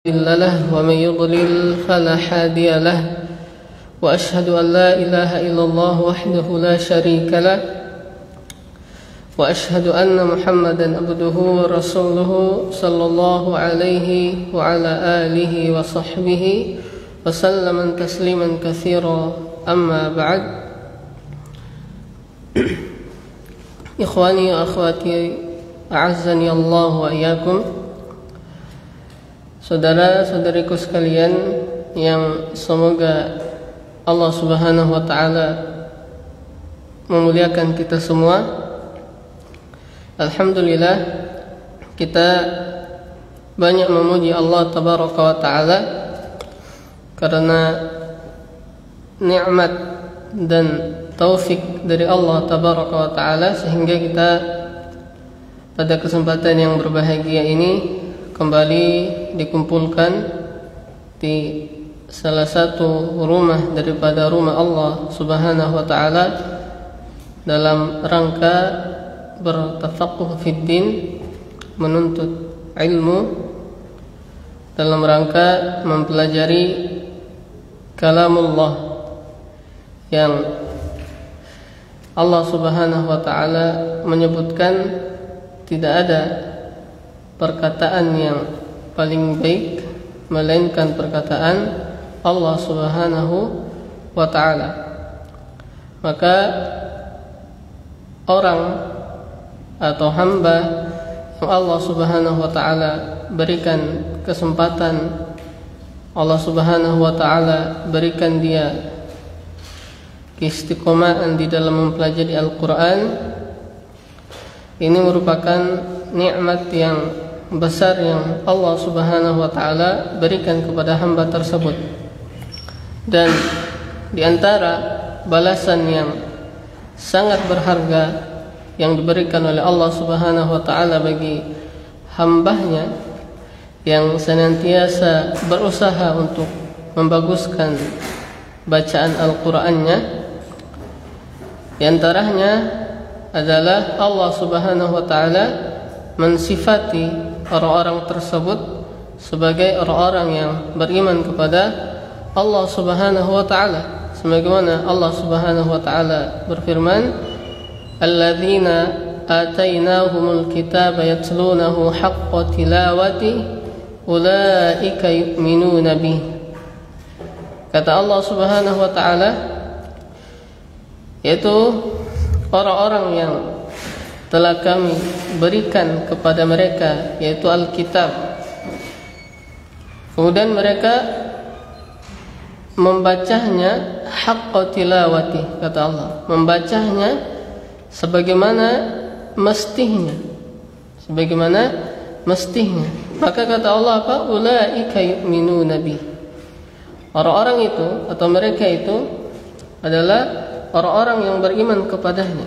مضل له ومن يضلل فلا هادي له وأشهد أن لا إله إلا الله وحده لا شريك له وأشهد أن محمدا عبده ورسوله صلى الله عليه وعلى آله وصحبه وسلم تسليما كثيرا أما بعد. إخواني وأخواتي أعزني الله وإياكم. Saudara-saudariku sekalian yang semoga Allah Subhanahu wa taala memuliakan kita semua. Alhamdulillah, kita banyak memuji Allah Tabaraka wa taala karena nikmat dan taufik dari Allah Tabaraka wa taala sehingga kita pada kesempatan yang berbahagia ini kembali dikumpulkan di salah satu rumah daripada rumah Allah Subhanahu wa taala dalam rangka bertafaqquh fid din, menuntut ilmu, dalam rangka mempelajari kalamullah yang Allah Subhanahu wa taala menyebutkan tidak ada perkataan yang paling baik melainkan perkataan Allah Subhanahu wa taala. Maka orang atau hamba yang Allah Subhanahu wa taala berikan kesempatan, Allah Subhanahu wa taala berikan dia keistiqomahan di dalam mempelajari Al-Qur'an, ini merupakan nikmat yang besar yang Allah Subhanahu wa taala berikan kepada hamba tersebut. Dan di antara balasan yang sangat berharga yang diberikan oleh Allah Subhanahu wa taala bagi hambanya yang senantiasa berusaha untuk membaguskan bacaan Al-Qur'annya, di antaranya adalah Allah Subhanahu wa taala mensifati orang-orang tersebut sebagai orang-orang yang beriman kepada Allah Subhanahu wa taala, sebagaimana Allah Subhanahu wa taala berfirman, alladzina atainahumul kitaba yatlunahu haqqa tilawati ulaika yu'minuna bih. Kata Allah Subhanahu wa taala, yaitu orang-orang yang telah kami berikan kepada mereka, yaitu Alkitab, kemudian mereka membacanya haqqa tilawati, kata Allah, membacanya sebagaimana mestinya, maka kata Allah apa? Ulaika yu'minuna bih. Orang-orang itu atau mereka itu adalah orang-orang yang beriman kepadanya,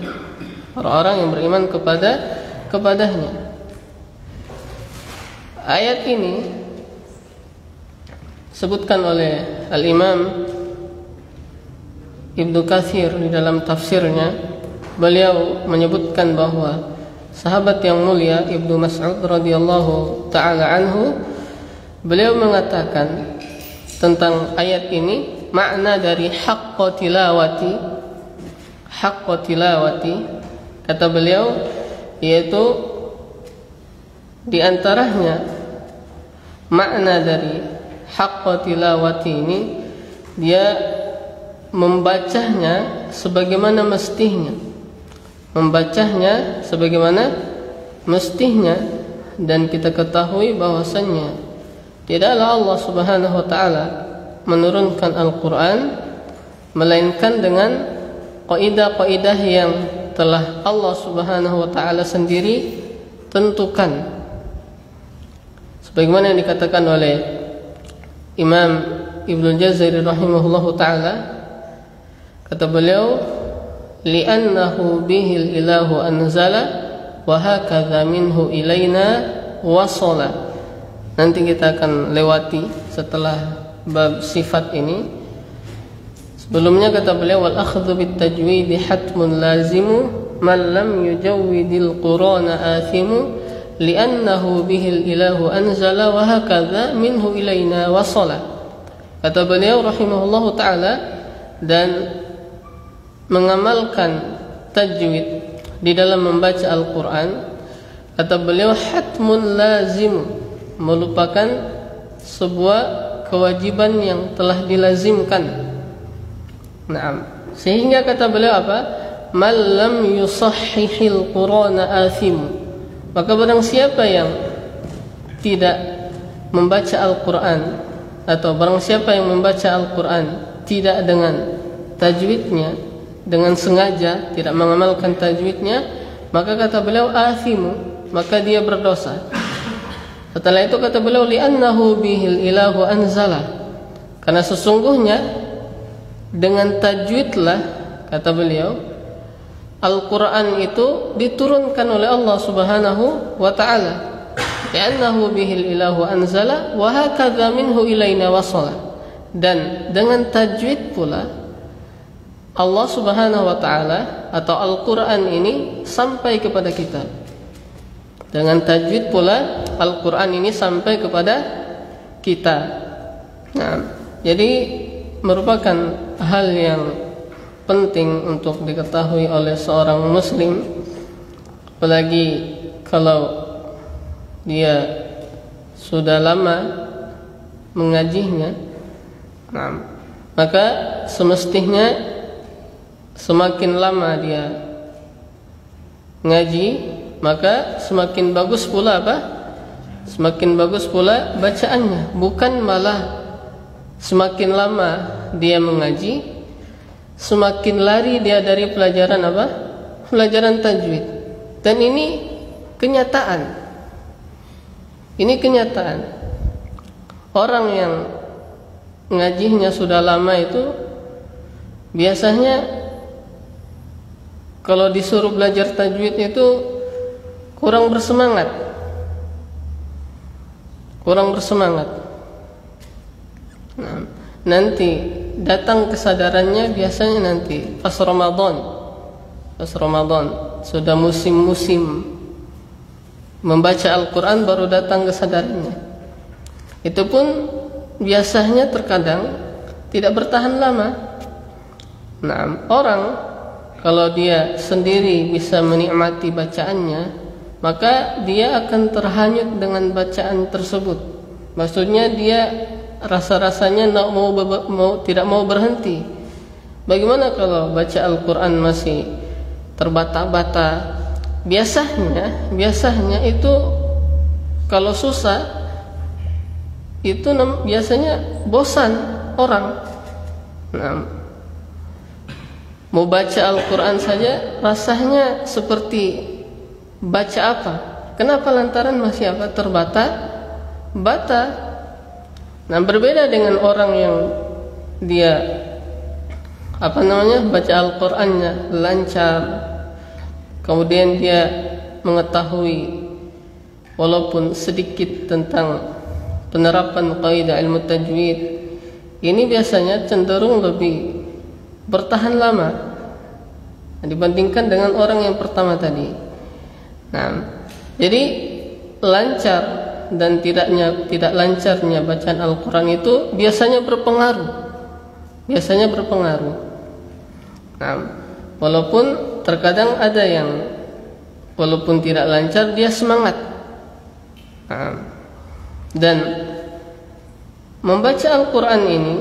orang-orang yang beriman kepadanya. Ayat ini disebutkan oleh Al-Imam Ibnu Katsir di dalam tafsirnya. Beliau menyebutkan bahwa sahabat yang mulia Ibnu Mas'ud radhiyallahu taala anhu, beliau mengatakan tentang ayat ini, makna dari haqqa tilawati, kata beliau, yaitu di antaranya makna dari haqqa tilawati ini, dia membacanya sebagaimana mestinya, dan kita ketahui bahwasannya tidaklah Allah Subhanahu wa taala menurunkan Al-Qur'an melainkan dengan kaidah-kaidah yang telah Allah Subhanahu wa taala sendiri tentukan. Sebagaimana yang dikatakan oleh Imam Ibnu Jazari rahimahullahu taala, kata beliau, li'annahu bihil ilahu anzala wa hakadha minhu ilaina wasala. Nanti kita akan lewati setelah bab sifat ini. Sebelumnya kata beliau, wal akhdhu bit tajwid hatmun lazimu man lam yujawwidil qur'ana athimu li'annahu bihil ilahu anzala wa hakadha minhu ilaina wasala. Kata beliau rahimahullahu ta'ala, dan mengamalkan tajwid di dalam membaca Al-Quran, kata beliau, hatmun lazim, merupakan sebuah kewajiban yang telah dilazimkan. Naam. Sehingga kata beliau apa? Man lam yusahhihil Qur'ana athim. Maka barang siapa yang tidak membaca Al-Quran, atau barang siapa yang membaca Al-Quran tidak dengan tajwidnya, dengan sengaja tidak mengamalkan tajwidnya, maka kata beliau athimu, maka dia berdosa. Setelah itu kata beliau, li'annahu bihil ilahu anzala, karena sesungguhnya dengan tajwidlah, kata beliau, Al-Quran itu diturunkan oleh Allah subhanahu wa ta'ala. Li'annahu bihil ilahu anzala wa hakadha minhu ilaina wasala. Dan dengan tajwid pula Allah subhanahu wa ta'ala atau Al-Quran ini sampai kepada kita. Dengan tajwid pula Al-Quran ini sampai kepada kita. Nah, jadi merupakan hal yang penting untuk diketahui oleh seorang muslim, apalagi kalau dia sudah lama mengajinya. Nah, maka semestinya semakin lama dia ngaji, maka semakin bagus pula apa? Semakin bagus pula bacaannya. Bukan malah semakin lama dia mengaji, semakin lari dia dari pelajaran apa? Pelajaran tajwid. Dan ini kenyataan. Ini kenyataan. Orang yang ngajinya sudah lama itu biasanya kalau disuruh belajar tajwid itu kurang bersemangat. Nah, nanti datang kesadarannya biasanya nanti pas Ramadan sudah musim-musim membaca Al-Quran baru datang kesadarannya. Itu pun biasanya terkadang tidak bertahan lama. Nah, orang kalau dia sendiri bisa menikmati bacaannya, maka dia akan terhanyut dengan bacaan tersebut. Maksudnya dia rasa-rasanya tidak mau berhenti. Bagaimana kalau baca Al-Quran masih terbata-bata? Biasanya itu kalau susah itu biasanya bosan orang. Nah, mau baca Al-Quran saja rasanya seperti baca apa? Kenapa? Lantaran masih apa? Terbata-bata. Nah, berbeda dengan orang yang dia baca Al-Qurannya lancar, kemudian dia mengetahui walaupun sedikit tentang penerapan kaidah ilmu tajwid. Ini biasanya cenderung lebih bertahan lama dibandingkan dengan orang yang pertama tadi. Nah, jadi lancar dan tidak lancarnya bacaan Al-Quran itu biasanya berpengaruh. Nah, walaupun terkadang ada yang walaupun tidak lancar dia semangat. Nah, dan membaca Al-Quran ini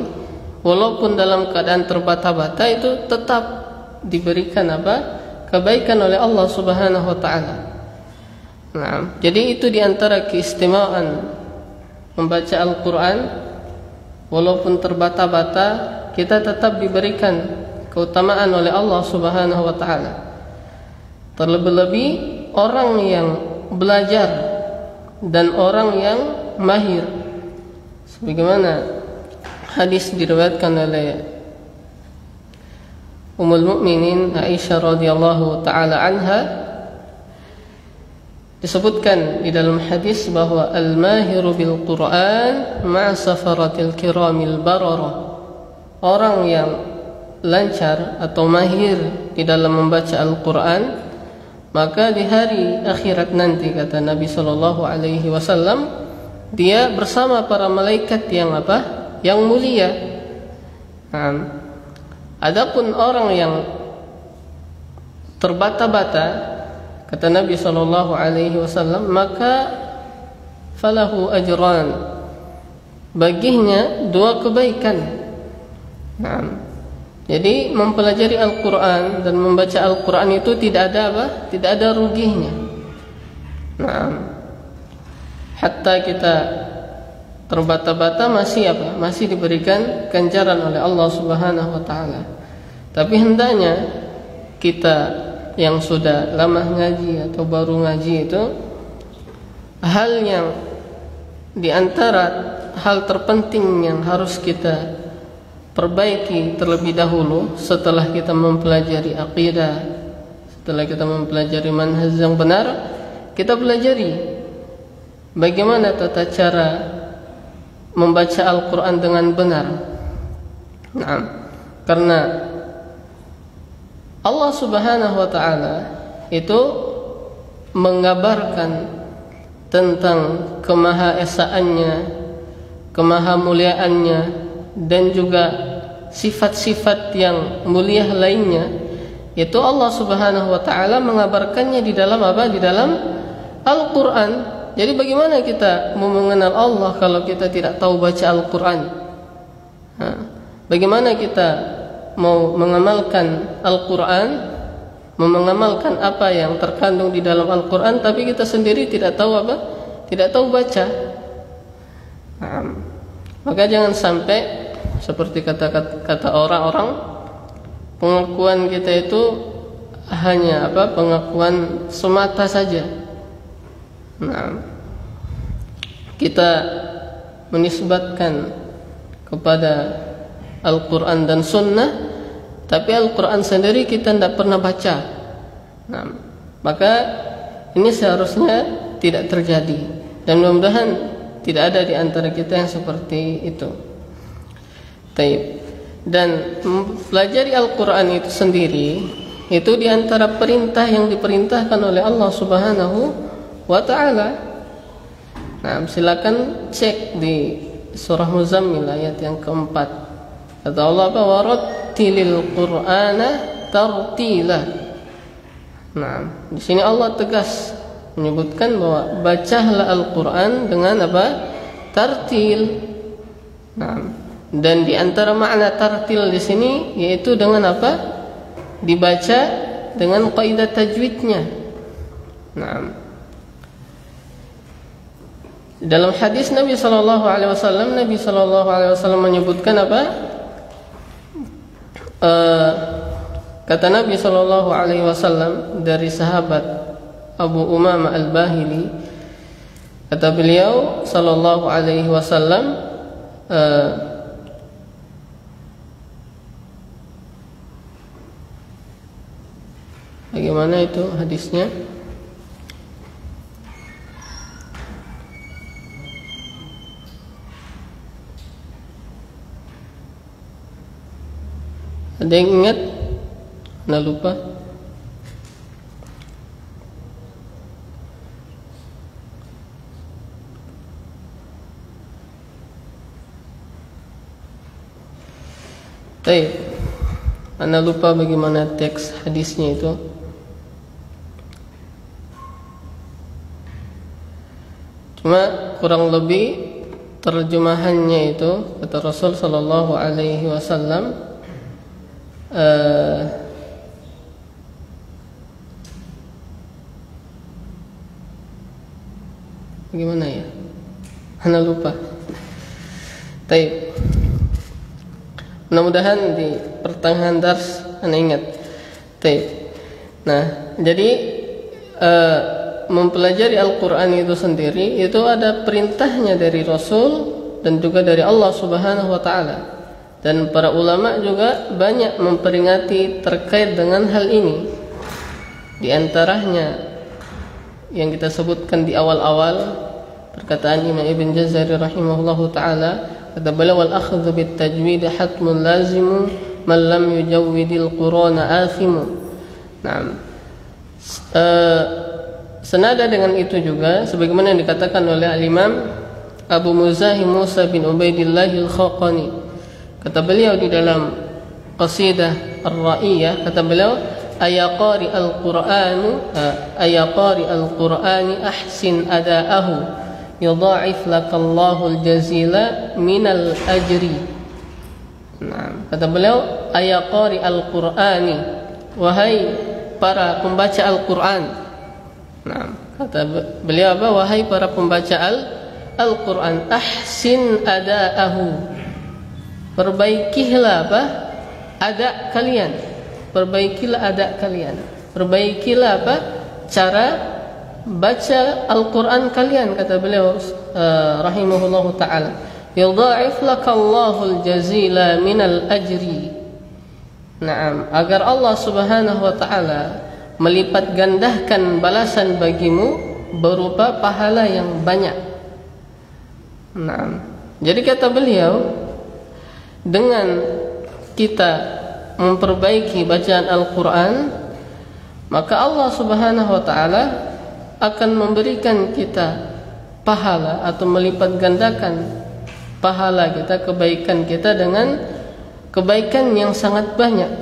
walaupun dalam keadaan terbata-bata itu tetap diberikan kebaikan oleh Allah Subhanahu wa taala. Nah, jadi itu diantara keistimewaan membaca Al-Quran, walaupun terbata-bata kita tetap diberikan keutamaan oleh Allah Subhanahu wa taala. Terlebih-lebih orang yang belajar dan orang yang mahir. Sebagaimana hadis diriwayatkan oleh Ummul Mukminin Aisyah radhiyallahu taala anha, disebutkan di dalam hadis bahwa al-mahiru bil Quran ma'a safaratil kiramil bararah. Orang yang lancar atau mahir di dalam membaca Al-Quran maka di hari akhirat nanti, kata Nabi Shallallahu Alaihi Wasallam, dia bersama para malaikat yang apa? Yang mulia. Adapun orang yang terbata-bata, kata Nabi Shallallahu Alaihi Wasallam, maka falahu ajran, baginya 2 kebaikan. Jadi mempelajari Al-Quran dan membaca Al-Quran itu tidak ada apa? Tidak ada ruginya. Hatta kita terbata-bata masih apa? Masih diberikan ganjaran oleh Allah Subhanahu wa taala. Tapi hendaknya kita yang sudah lama ngaji atau baru ngaji itu, hal yang di antara hal terpenting yang harus kita perbaiki terlebih dahulu setelah kita mempelajari akidah, setelah kita mempelajari manhaj yang benar, kita pelajari bagaimana tata cara membaca Al-Quran dengan benar. Karena Allah Subhanahu wa ta'ala itu mengabarkan tentang kemahaesaannya, kemahamuliaannya, dan juga sifat-sifat yang mulia lainnya. Itu Allah Subhanahu wa ta'ala mengabarkannya di dalam apa? Di dalam Al-Quran. Jadi bagaimana kita mau mengenal Allah kalau kita tidak tahu baca Al-Quran? Bagaimana kita mau mengamalkan Al-Quran, mau mengamalkan apa yang terkandung di dalam Al-Quran, tapi kita sendiri tidak tahu apa? Tidak tahu baca. Maka jangan sampai seperti kata orang-orang, pengakuan kita itu hanya apa? Pengakuan semata saja. Kita menisbatkan kepada Al-Quran dan Sunnah, tapi Al-Quran sendiri kita tidak pernah baca. Maka ini seharusnya tidak terjadi, dan mudah-mudahan tidak ada di antara kita yang seperti itu. Dan mempelajari Al-Quran itu sendiri, itu di antara perintah yang diperintahkan oleh Allah Subhanahu wa ta'ala. Silakan cek di surah Muzammil ayat yang keempat. Kata Allah apa? Warattilil Qur'ana tartila. Di sini Allah tegas menyebutkan bahwa bacalah Al-Quran dengan apa? Tartil. Dan di antara makna tartil di sini yaitu dengan apa? Dibaca dengan kaidah tajwidnya. Dalam hadis Nabi Sallallahu Alaihi Wasallam, Nabi Sallallahu Alaihi Wasallam menyebutkan apa? Kata Nabi Sallallahu Alaihi Wasallam dari sahabat Abu Umamah Al-Bahili, kata beliau Sallallahu Alaihi Wasallam, bagaimana itu hadisnya? Ada yang ingat? Nah, lupa. Anda lupa bagaimana teks hadisnya itu. Cuma kurang lebih terjemahannya itu, kata Rasul Sallallahu Alaihi Wasallam, bagaimana ya? Anda lupa. Mudah-mudahan di pertengahan dars Anda ingat. Nah, jadi mempelajari Al-Quran itu sendiri itu ada perintahnya dari Rasul dan juga dari Allah Subhanahu wa ta'ala. Dan para ulama juga banyak memperingati terkait dengan hal ini. Di antaranya yang kita sebutkan di awal-awal, perkataan Imam Ibn Jazari rahimahullahu ta'ala, kata beliau, wal akhdhu bit tajwid hatmun lazimu man lam yujawwidil Qur'ana athimu. Senada dengan itu juga sebagaimana yang dikatakan oleh al-Imam Abu Muzahim Musa bin Ubaidillah al-Khaqani. Kata beliau di dalam qasidah Ar-Ra'iyah, kata beliau, ayaqari al-Qur'ani ahsin ada'ahu yudha'if lakallahu al-jazila minal ajri. Nah, kata beliau, ayaqari al-Qur'ani, wahai para pembaca Al-Quran. Nah, kata beliau apa? Wahai para pembaca Al-Quran, ahsin ada'ahu, perbaikilah apa? Ada kalian, perbaikilah ada kalian, perbaikilah apa? Cara baca Al-Quran kalian, kata beliau rahimahullahu ta'ala. Yudha'if lakallahu al-jazila minal ajri. Naam, agar Allah Subhanahu wa taala melipat gandakan balasan bagimu berupa pahala yang banyak. Naam. Jadi kata beliau, dengan kita memperbaiki bacaan Al-Quran, maka Allah Subhanahu wa taala akan memberikan kita pahala atau melipat gandakan pahala kita, kebaikan kita dengan kebaikan yang sangat banyak.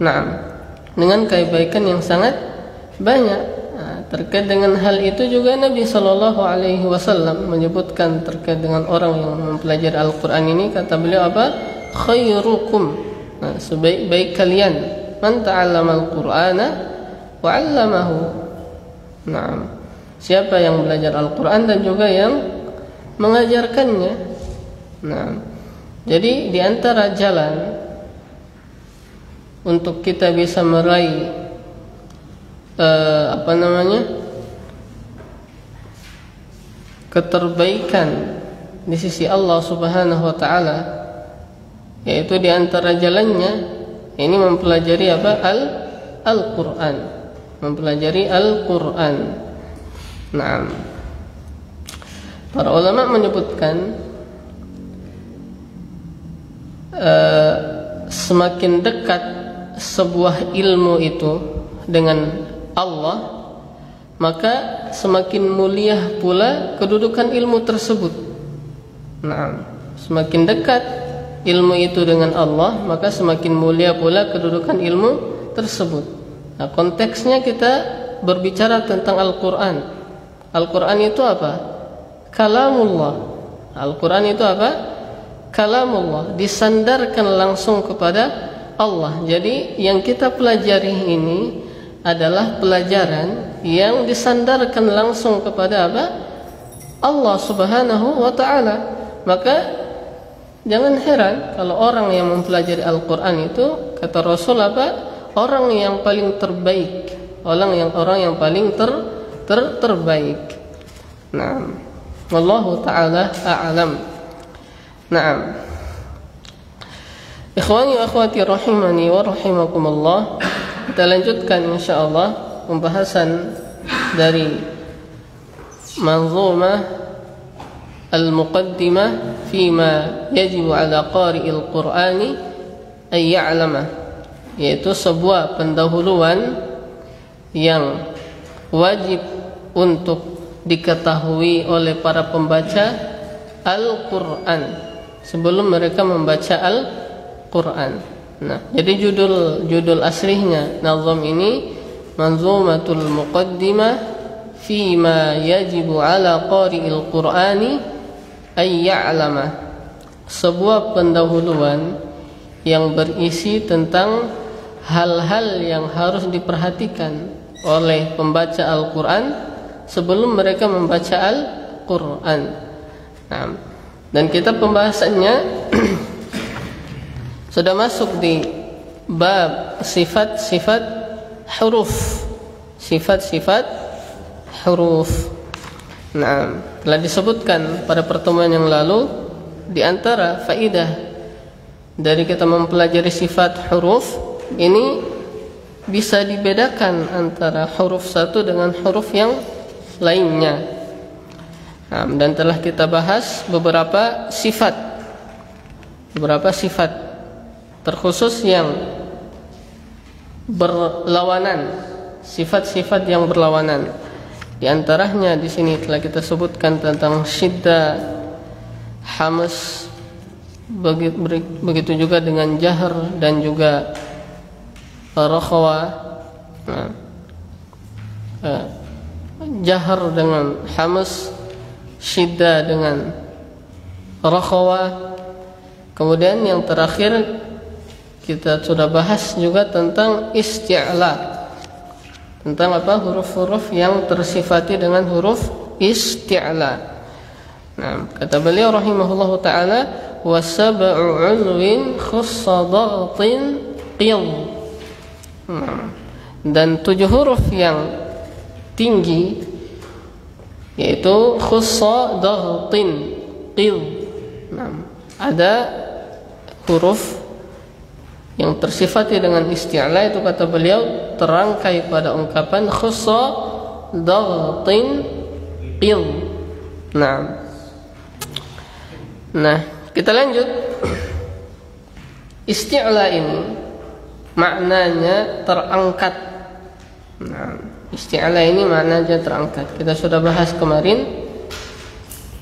Nah, dengan kebaikan yang sangat banyak. Nah, terkait dengan hal itu juga Nabi Shallallahu Alaihi Wasallam menyebutkan terkait dengan orang yang mempelajari Al-Quran ini, kata beliau apa? Khairukum, nah, sebaik-baik kalian, man ta'allama al-Qur'ana wa 'allamahu. Nah, siapa yang belajar Al-Quran dan juga yang mengajarkannya. Nah, jadi di antara jalan untuk kita bisa meraih keterbaikan di sisi Allah Subhanahu wa taala, yaitu di antara jalannya ini mempelajari apa? Al-Qur'an, mempelajari Al-Qur'an. Nah, para ulama menyebutkan semakin dekat sebuah ilmu itu dengan Allah, maka semakin mulia pula kedudukan ilmu tersebut. Nah, semakin dekat ilmu itu dengan Allah, maka semakin mulia pula kedudukan ilmu tersebut. Nah, konteksnya kita berbicara tentang Al-Quran. Al-Quran itu apa? Kalamullah. Al-Quran itu apa? Kalamullah, disandarkan langsung kepada Allah. Jadi yang kita pelajari ini adalah pelajaran yang disandarkan langsung kepada apa? Allah Subhanahu wa ta'ala. Maka jangan heran kalau orang yang mempelajari Al-Quran itu, kata Rasul apa? Orang yang paling terbaik, orang yang paling terbaik. Nah, wallahu ta'ala a'lam. Naam. Ikhwani wa akhwati rahimani wa rahimakumullah. Kita lanjutkan insyaallah pembahasan dari manzumah al-muqaddimah fima yajibu ala qari'il Qur'ani ay ya'lama, yaitu sebuah pendahuluan yang wajib untuk diketahui oleh para pembaca Al-Quran sebelum mereka membaca Al-Quran. Nah, jadi judul aslinya nazam ini Manzumatul Muqaddimah Fima Yajibu Ala Qari'il Qur'ani Ay Ya'lama, sebuah pendahuluan yang berisi tentang hal-hal yang harus diperhatikan oleh pembaca Al-Quran sebelum mereka membaca Al-Quran. Nah, dan kita pembahasannya sudah masuk di bab sifat-sifat huruf, sifat-sifat huruf. Nah, telah disebutkan pada pertemuan yang lalu, di antara faidah dari kita mempelajari sifat huruf ini bisa dibedakan antara huruf satu dengan huruf yang lainnya. Nah, dan telah kita bahas beberapa sifat terkhusus yang berlawanan sifat-sifat yang berlawanan. Di antaranya di sini telah kita sebutkan tentang syiddah, hamas, begitu juga dengan jahr dan juga rakhawa. Jahr dengan hamas, syiddah dengan rakhawa. Kemudian yang terakhir kita sudah bahas juga tentang isti'la, tentang apa, huruf-huruf yang tersifati dengan huruf isti'la. Nah, kata beliau rahimahullahu taala, wa sab'u 'ulwin khussa dhaghtin qil. Dan 7 huruf yang tinggi yaitu khussa dhaghtin qil. Nah, ada huruf yang tersifati dengan isti'la itu kata beliau terangkai pada ungkapan khussa dhaghtin qil. Nah, kita lanjut. Isti'la ini maknanya terangkat. Nah, isti'la ini maknanya terangkat. Kita sudah bahas kemarin.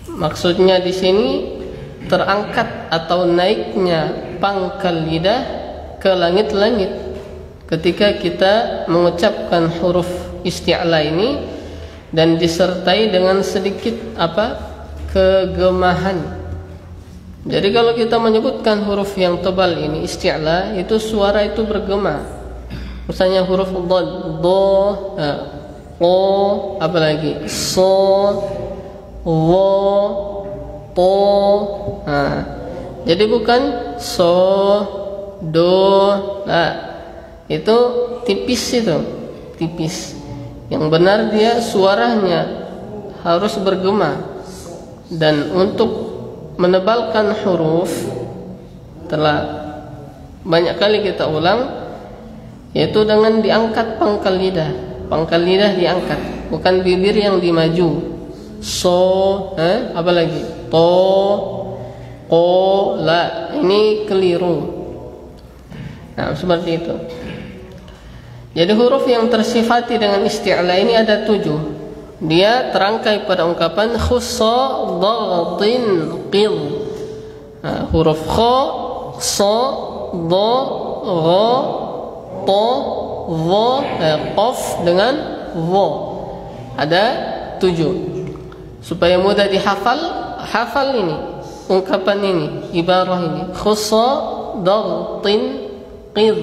Maksudnya di sini terangkat atau naiknya pangkal lidah ke langit-langit ketika kita mengucapkan huruf isti'la ini dan disertai dengan sedikit kegemahan. Jadi kalau kita menyebutkan huruf yang tebal ini isti'la, itu suara itu bergema. Misalnya huruf dhad, do, o, apalagi so, wo, to. Jadi bukan so, do, itu tipis, tipis. Yang benar dia suaranya harus bergema. Dan untuk menebalkan huruf telah banyak kali kita ulang, yaitu dengan diangkat pangkal lidah. Pangkal lidah diangkat, bukan bibir yang dimaju. So, apalagi to, ko, la, ini keliru. Nah, seperti itu. Jadi huruf yang tersifati dengan isti'la ini ada 7. Dia terangkai pada ungkapan khussa dhaghtin qil. Nah, huruf kha, sa, dha, gha, ta, dha, qaf dengan dha. Ada 7. Supaya mudah dihafal, hafal ini, ungkapan ini, ibarah ini. Khussa dhaghtin qil.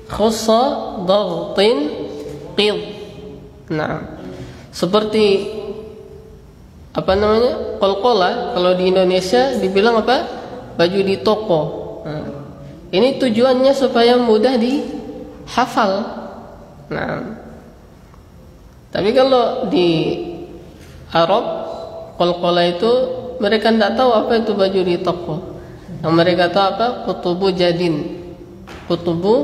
Khussa dhaghtin qil. Nah, seperti qalqalah kalau di Indonesia dibilang baju di toko. Nah, ini tujuannya supaya mudah dihafal. Nah, tapi kalau di Arab qalqalah itu mereka tidak tahu apa itu baju di toko. Yang mereka tahu kutubu jadin. Kutubu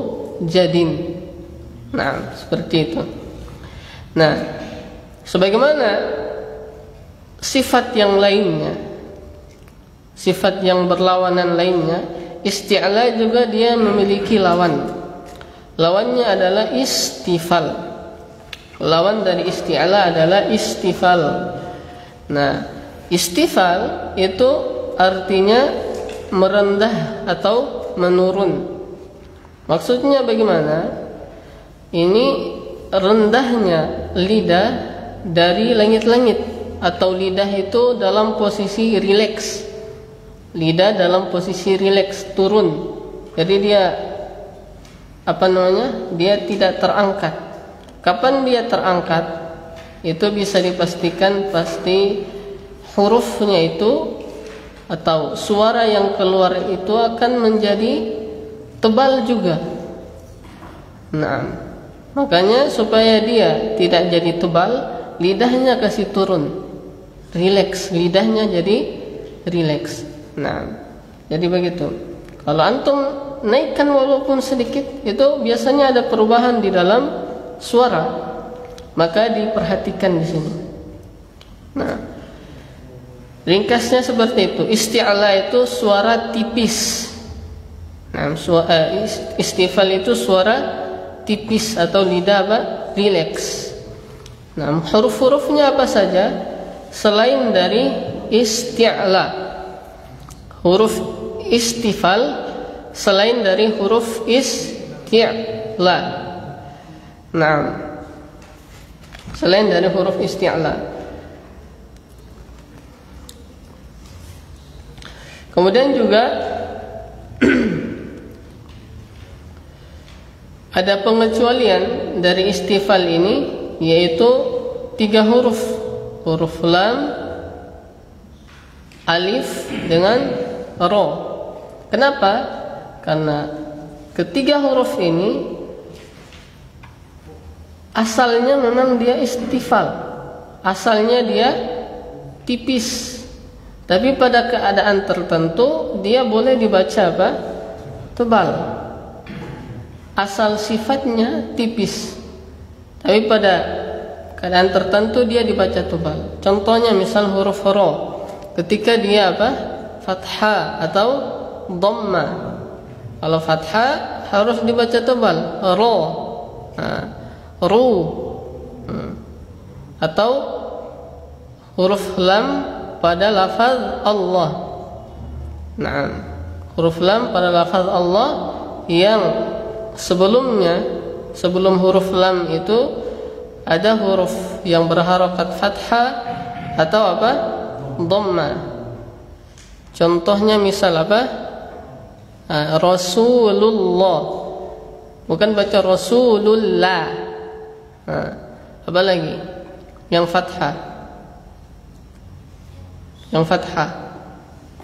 jadin. Nah, seperti itu. Nah, sebagaimana sifat yang lainnya, sifat yang berlawanan lainnya, isti'la juga dia memiliki lawan. Lawannya adalah istifal. Lawan dari isti'la adalah istifal. Nah, istifal itu artinya merendah atau menurun. Maksudnya bagaimana? Ini rendahnya lidah dari langit-langit, atau lidah itu dalam posisi rileks. Lidah dalam posisi rileks, turun. Jadi dia dia tidak terangkat. Kapan dia terangkat? Itu bisa dipastikan pasti hurufnya itu atau suara yang keluar itu akan menjadi tebal juga. Nah, makanya supaya dia tidak jadi tebal, lidahnya kasih turun, rileks, lidahnya jadi rileks. Nah, jadi begitu. Kalau antum naikkan walaupun sedikit, itu biasanya ada perubahan di dalam suara, maka diperhatikan di sini. Nah, ringkasnya seperti itu. Isti'la itu suara tipis. Nah, istifal itu suara tipis atau lidah rileks. Nah, huruf-hurufnya apa saja selain dari isti'la? Huruf istifal selain dari huruf isti'la. Nah, selain dari huruf isti'la. Kemudian juga ada pengecualian dari istifal ini, yaitu 3 huruf. Huruf lam, alif dengan ro. Kenapa? Karena ketiga huruf ini asalnya memang dia istifal, asalnya dia tipis, tapi pada keadaan tertentu dia boleh dibaca apa? Tebal. Asal sifatnya tipis, tapi pada keadaan tertentu dia dibaca tebal. Contohnya misal huruf ro, ketika dia apa? Fathah atau dhamma. Kalau fathah harus dibaca tebal, ro, ru. Atau huruf lam pada lafaz Allah. Nah, huruf lam pada lafaz Allah yang sebelumnya, sebelum huruf lam itu ada huruf yang berharokat fathah atau apa? Dhamma. Contohnya misal apa? Rasulullah, bukan baca Rasulullah. Apa lagi? Yang fathah. Yang fathah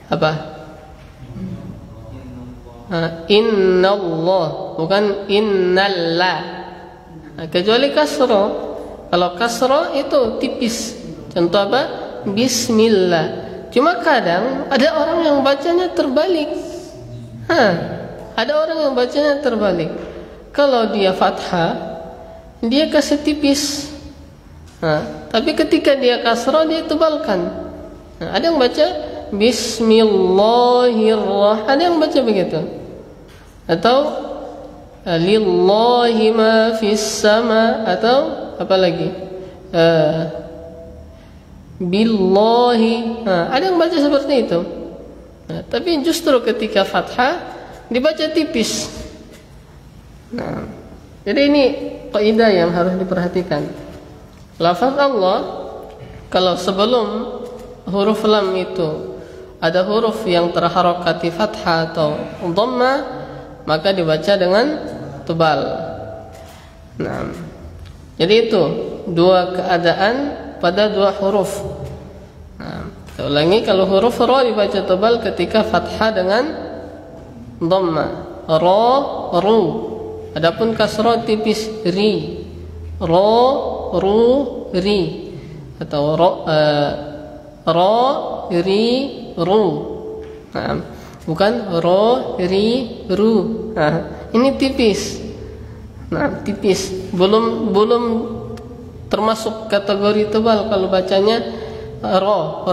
apa? Innallah, bukan innallah. Kecuali kasro. Kalau kasro itu tipis. Contoh apa? Bismillah. Cuma kadang ada orang yang bacanya terbalik. Ada orang yang bacanya terbalik. Kalau dia fathah, dia kasih tipis. Tapi ketika dia kasro, dia tebalkan. Ada yang baca Bismillahirrahmanirrahim, ada yang baca begitu. Atau lillahi ma fis sama, atau apa lagi? Billahi. Ada yang baca seperti itu. Tapi justru ketika fathah dibaca tipis. Jadi ini kaidah yang harus diperhatikan. Lafaz Allah kalau sebelum huruf lam itu ada huruf yang terharokati fathah atau dhamma, maka dibaca dengan tebal. Jadi itu 2 keadaan pada 2 huruf. Kita ulangi, kalau huruf ro dibaca tebal ketika fathah dengan dhamma, ro, ru. Adapun kasro tipis, ri, ro, ru, ri. Atau ro, ri, ru. Bukan ro, ri, ru. Ini tipis. Tipis. Belum termasuk kategori tebal kalau bacanya ro,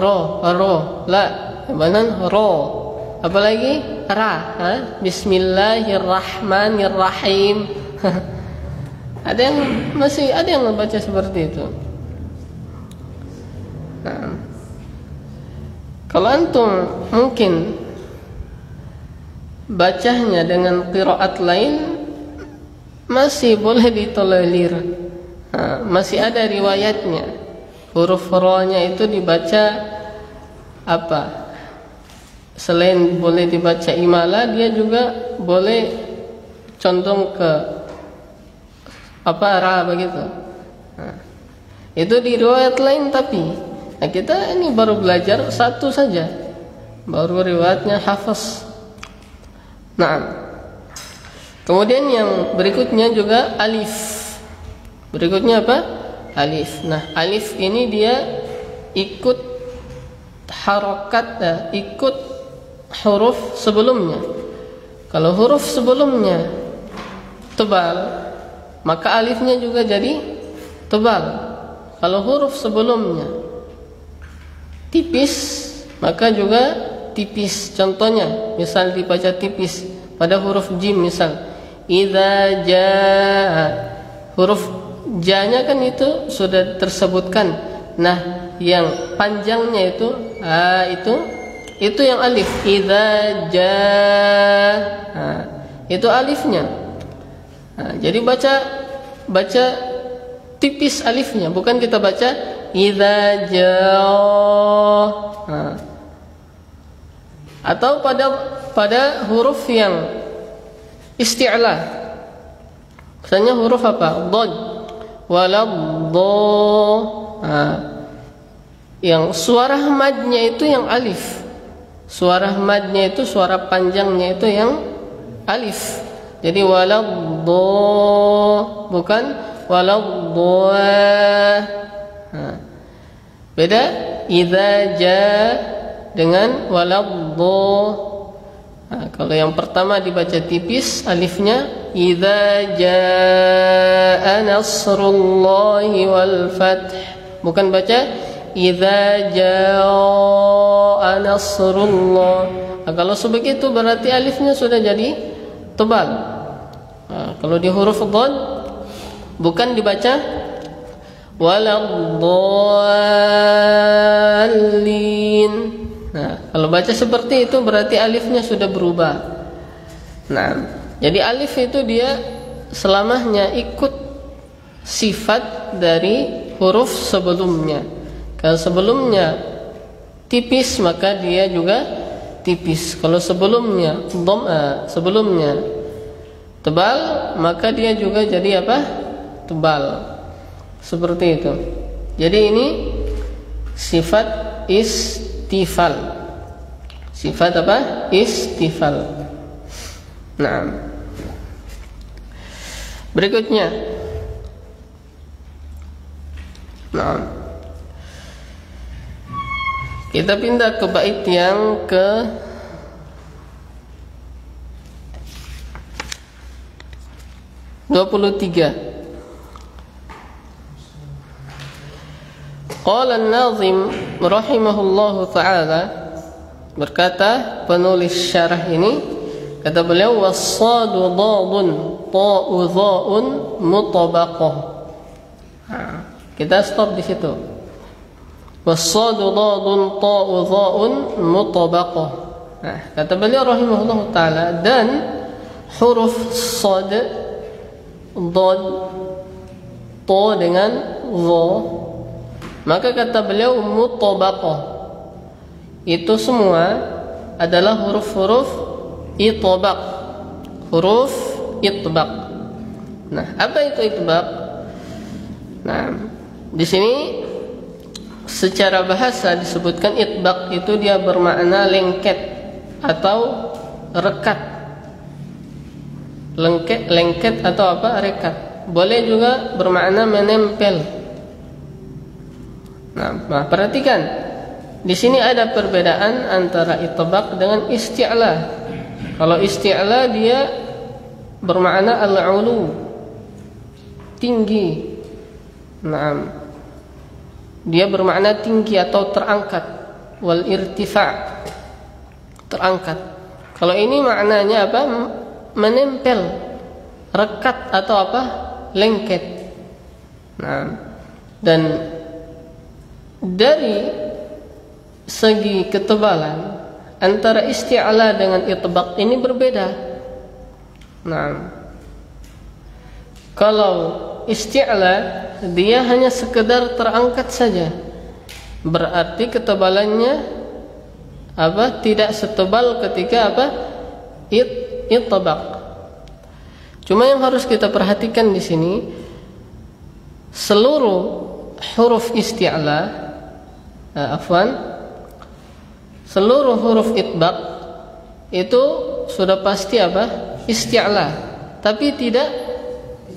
la. Benar ro. Apalagi ra. Bismillahirrahmanirrahim. Ada yang masih ada yang membaca seperti itu. Kalau antum mungkin bacanya dengan qiraat lain masih boleh ditolerir. Masih ada riwayatnya. Huruf ro-nya itu dibaca apa? Selain boleh dibaca imala, dia juga boleh condong ke apa? Ra begitu. Itu di riwayat lain, tapi kita ini baru belajar satu saja, baru riwayatnya hafaz. Kemudian yang berikutnya juga alif. Berikutnya apa? Alif. Alif ini dia ikut harokat, ikut huruf sebelumnya. Kalau huruf sebelumnya tebal, maka alifnya juga jadi tebal. Kalau huruf sebelumnya tipis, maka juga tipis. Contohnya, misal dibaca tipis pada huruf jim, misal idza jaa, huruf Ja-nya kan itu sudah tersebutkan. Nah, yang panjangnya itu yang alif. Idza ja. Nah, itu alifnya. Nah, jadi baca tipis alifnya, bukan kita baca idza ja. Nah, atau pada huruf yang isti'la. Misalnya huruf apa? Dhad. Waladdo. Nah, yang suara madnya itu yang alif. Suara madnya itu, suara panjangnya itu yang alif. Jadi waladdo, bukan waladdo. Nah, beda idza ja dengan waladdo. Nah, kalau yang pertama dibaca tipis alifnya, idza jaa nasrullahi wal fath, bukan baca idza jaa nasrullah. Nah, kalau sebegitu berarti alifnya sudah jadi tebal. Nah, kalau di huruf dhad bukan dibaca waladdallin. Nah, kalau baca seperti itu berarti alifnya sudah berubah. Nah, jadi alif itu dia selamanya ikut sifat dari huruf sebelumnya. Kalau sebelumnya tipis maka dia juga tipis. Kalau sebelumnya sebelumnya tebal maka dia juga jadi apa? Tebal. Seperti itu. Jadi ini sifat istifal. Sifat apa? Istifal. Nah, berikutnya. Nah, kita pindah ke bait yang ke 23. Qala an-nazim rahimahullahu ta'ala, berkata penulis syarah ini, kata beliau, was-sadu dadun ta'u dha'un mutabaqah. Kita stop di situ. Was-sadu dadun ta'u dha'un mutabaqah. Nah, kata beliau rahimahullahu ta'ala, dan huruf sad, dad, ta dengan dha, maka kata beliau mutabaqah itu semua adalah huruf-huruf itbaq. Huruf itbaq. Nah, apa itu itbaq? Nah, di sini secara bahasa disebutkan itbaq itu dia bermakna lengket atau rekat. Lengket atau apa? Rekat. Boleh juga bermakna menempel. Nah, perhatikan. Di sini ada perbedaan antara itbaq dengan isti'la. Kalau isti'la dia bermakna al-ulu, tinggi. Nah, dia bermakna tinggi atau terangkat. Wal irtifa', terangkat. Kalau ini maknanya apa? Menempel, rekat atau apa? Lengket. Nah, dan dari segi ketebalan antara isti'la dengan itbaq ini berbeda. Nah, kalau isti'la dia hanya sekedar terangkat saja, berarti ketebalannya apa? Tidak setebal ketika apa? Itbaq. Cuma yang harus kita perhatikan di sini, seluruh huruf isti'la, seluruh huruf itbaq itu sudah pasti apa? Isti'la. Tapi tidak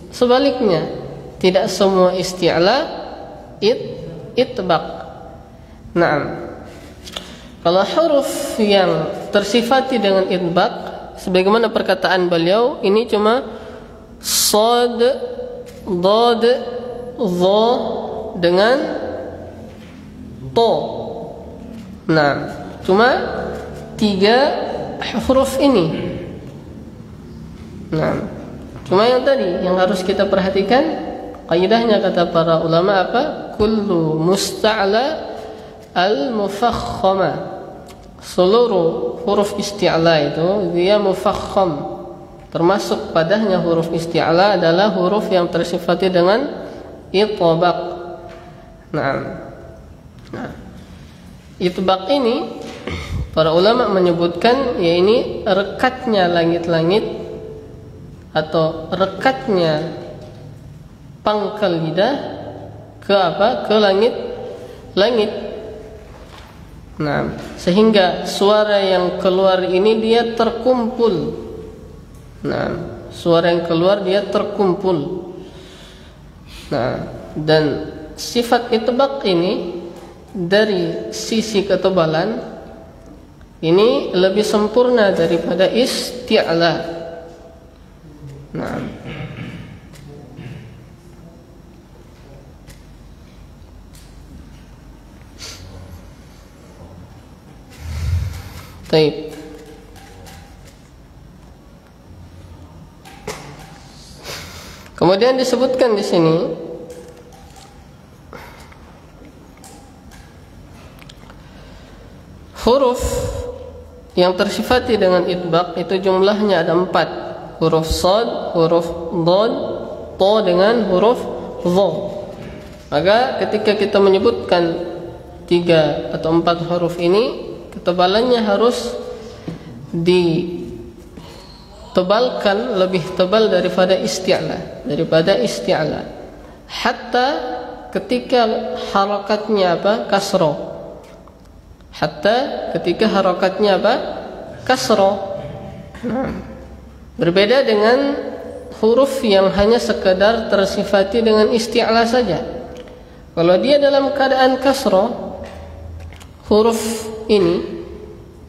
sebaliknya. Tidak semua isti'la itbaq. Nah, kalau huruf yang tersifati dengan itbaq, sebagaimana perkataan beliau, ini cuma sad, dad, dha dengan to. Nah, cuma 3 huruf ini. Nah, cuma yang tadi yang harus kita perhatikan, Kaidahnya kata para ulama apa? Kullu musta'la al-mufakhkhama. Seluruh huruf isti'la itu dia mufakhkham. Termasuk padanya huruf isti'la adalah huruf yang tersifati dengan itbaq. Nah, itbaq ini para ulama menyebutkan ya ini rekatnya langit-langit atau rekatnya pangkal lidah ke apa? Ke langit-langit. Nah, sehingga suara yang keluar ini dia terkumpul. Nah, suara yang keluar dia terkumpul. Nah, dan sifat itbaq ini dari sisi ketebalan ini lebih sempurna daripada isti'la. Nah, baik. Kemudian disebutkan di sini huruf yang tersifati dengan itbaq itu jumlahnya ada 4. Huruf shad, huruf dhad, ta dengan huruf dha. Maka ketika kita menyebutkan 3 atau 4 huruf ini, ketebalannya harus ditebalkan lebih tebal daripada isti'la. Hatta ketika harakatnya apa? Kasrah. Hatta ketika harakatnya apa? Kasrah. Nah, berbeda dengan huruf yang hanya sekedar tersifati dengan isti'la saja. Kalau dia dalam keadaan kasrah, huruf ini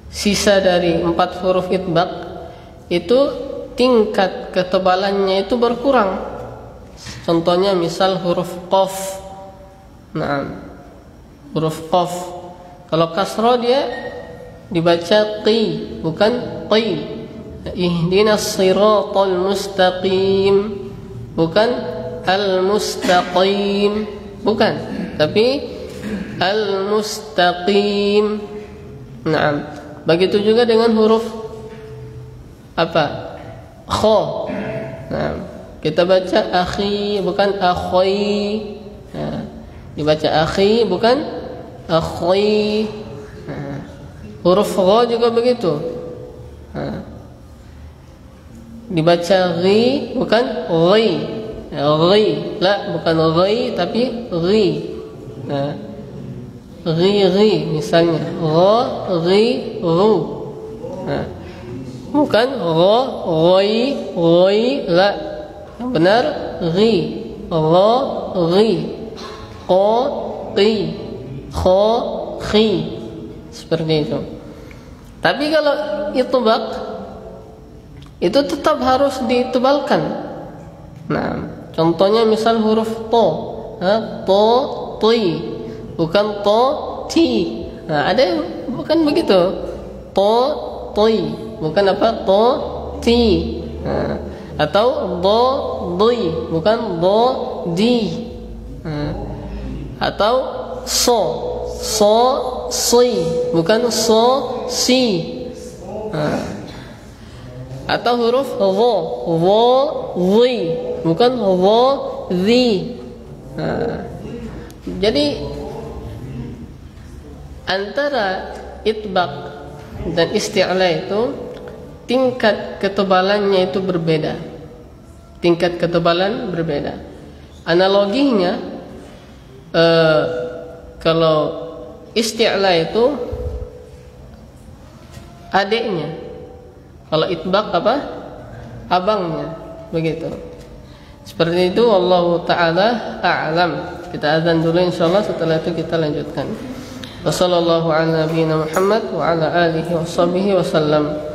sisa dari 4 huruf itbaq itu tingkat ketebalannya itu berkurang. Contohnya misal huruf qaf. Nah, huruf qaf kalau kasrah dia dibaca qi, bukan qi. Ihdinas siratal mustaqim, bukan al-mustaqim, bukan, tapi al-mustaqim. Nah, begitu juga dengan huruf apa? Kha. Nah, kita baca akhi, bukan akhoi. Nah, dibaca akhi, bukan akhoi. Huruf gha juga begitu. Dibaca ghi, bukan ghi. Ghi, la, bukan ghi tapi ghi. Ghi misalnya gha, ghi, ru. Bukan gha, ghi, la. Yang benar ghi, gha, ghi, qa, qi, kha, khi, seperti itu. Tapi kalau itbaq itu tetap harus ditebalkan. Nah, contohnya misal huruf to, to, ti, bukan to, ti. Nah, ada yang bukan begitu. To, ti, bukan apa? To, ti. Nah, atau do, di, bukan do, di. Nah, atau so, si, bukan so, si. Atau huruf dha, dhi, bukan dha, dhi. Jadi antara itbaq dan isti'la itu tingkat ketebalannya itu berbeda. Tingkat ketebalan berbeda. Analoginya kalau isti'la itu adiknya, kalau itbaq apa? Abangnya, begitu. Seperti itu, wallahu ta'ala a'lam. Kita azan dulu insyaallah, setelah itu kita lanjutkan. Wassallallahu ala nabiyina Muhammad wa ala alihi washabihi wasallam.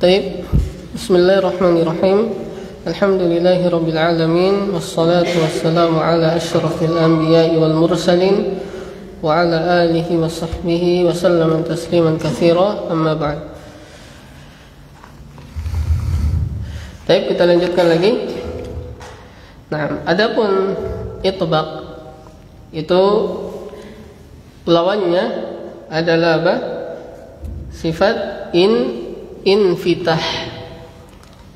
Baik, bismillahirrahmanirrahim. Alhamdulillahirabbil alamin wassalatu wassalamu ala asyrafil anbiya'i wal mursalin wa ala alihi wa sahbihi wa sallama tasliman katsira, amma ba'd. Baik, kita lanjutkan lagi. Nah, adapun itbaq itu lawannya adalah apa? Sifat infitah.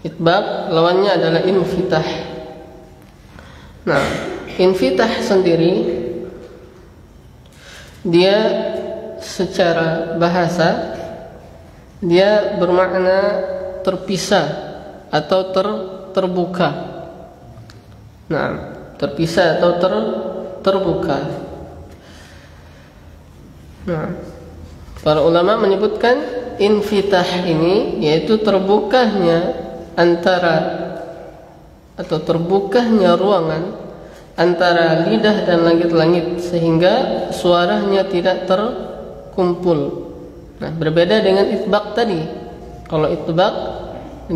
Itbaq lawannya adalah infitah. Nah, infitah sendiri dia secara bahasa dia bermakna terpisah atau terbuka. Nah, terpisah atau terbuka. Nah, para ulama menyebutkan infitah ini yaitu terbukanya antara atau terbukanya ruangan antara lidah dan langit-langit sehingga suaranya tidak terkumpul. Nah, berbeda dengan itbaq tadi. Kalau itbaq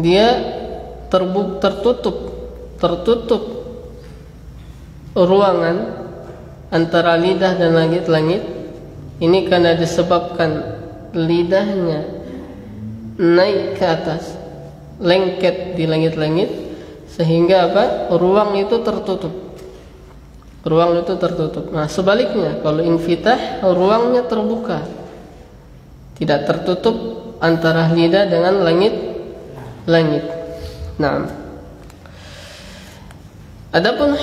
dia tertutup ruangan antara lidah dan langit-langit. Ini karena disebabkan lidahnya naik ke atas, lengket di langit-langit, sehingga apa? Ruang itu tertutup. Nah, sebaliknya kalau infitah ruangnya terbuka, tidak tertutup antara lidah dengan langit. Nah, adapun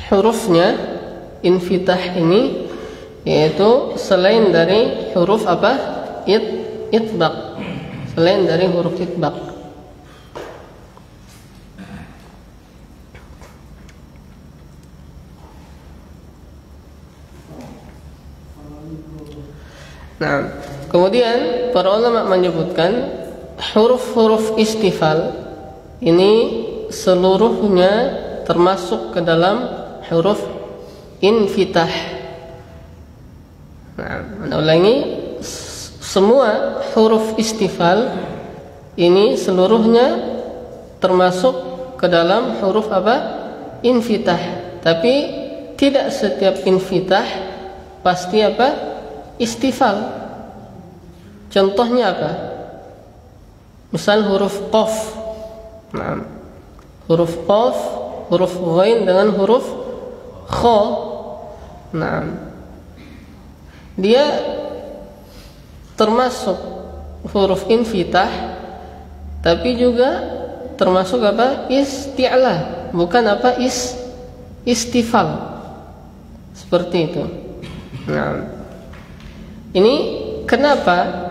hurufnya infitah ini yaitu selain dari huruf apa? Itbaq. Selain dari huruf itbaq. Nah, kemudian para ulama menyebutkan huruf-huruf istifal ini seluruhnya termasuk ke dalam huruf infitah. Nah, ulangi, semua huruf istifal ini seluruhnya termasuk ke dalam huruf apa? Infitah. Tapi tidak setiap infitah pasti apa? Istifal. Contohnya apa? Misal huruf qaf. Nah, huruf qaf, huruf ghain dengan huruf kha. Nah, dia termasuk huruf infitah, tapi juga termasuk apa? Isti'la, bukan apa? Istifal. Seperti itu. Nah, ini kenapa